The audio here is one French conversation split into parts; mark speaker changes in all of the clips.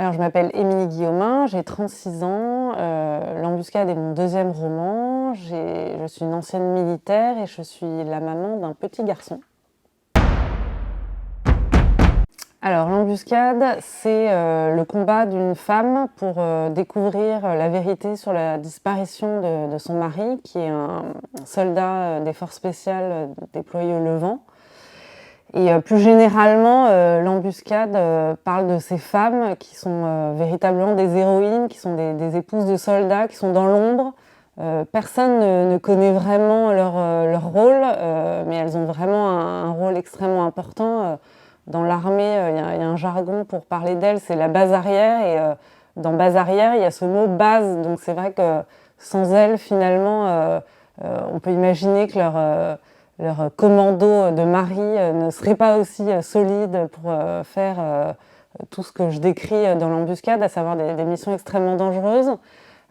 Speaker 1: Alors, je m'appelle Émilie Guillaumin, j'ai 36 ans. L'Embuscade est mon deuxième roman. Je suis une ancienne militaire et je suis la maman d'un petit garçon. Alors, l'Embuscade, c'est le combat d'une femme pour découvrir la vérité sur la disparition de son mari, qui est un soldat des forces spéciales déployé au Levant. Et plus généralement, l'Embuscade parle de ces femmes qui sont véritablement des héroïnes, qui sont des épouses de soldats, qui sont dans l'ombre. Personne ne connaît vraiment leur rôle, mais elles ont vraiment un rôle extrêmement important. Dans l'armée, il y a un jargon pour parler d'elles, c'est la base arrière. Et dans base arrière, il y a ce mot base. Donc c'est vrai que sans elles, finalement, on peut imaginer que leur commando de mari ne serait pas aussi solide pour faire tout ce que je décris dans l'Embuscade, à savoir des missions extrêmement dangereuses.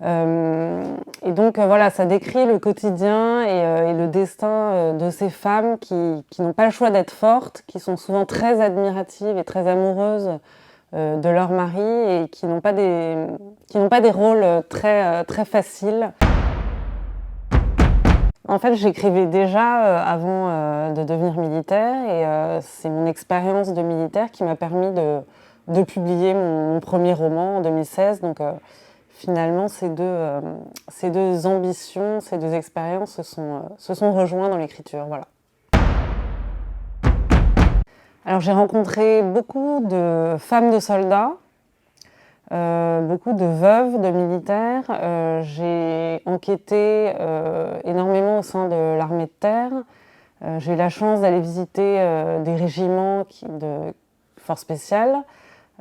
Speaker 1: Et donc voilà, ça décrit le quotidien et le destin de ces femmes qui n'ont pas le choix d'être fortes, qui sont souvent très admiratives et très amoureuses de leur mari et qui n'ont pas des rôles très faciles. En fait, j'écrivais déjà avant de devenir militaire et c'est mon expérience de militaire qui m'a permis de publier mon premier roman en 2016. Donc finalement, ces deux ambitions, ces deux expériences se sont rejoints dans l'écriture. Voilà. Alors j'ai rencontré beaucoup de femmes de soldats, beaucoup de veuves de militaires. J'ai enquêté énormément au sein de l'armée de terre. J'ai eu la chance d'aller visiter des régiments de forces spéciales.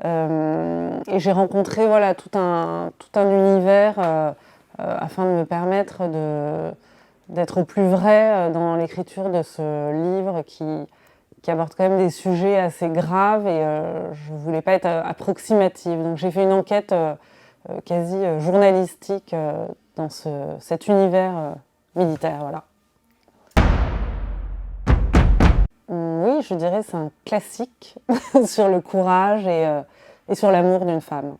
Speaker 1: Et j'ai rencontré voilà, tout un univers afin de me permettre d'être au plus vrai dans l'écriture de ce livre qui aborde quand même des sujets assez graves et je ne voulais pas être approximative. Donc j'ai fait une enquête quasi journalistique dans cet univers militaire. Voilà. Oui, je dirais c'est un classique sur le courage et sur l'amour d'une femme.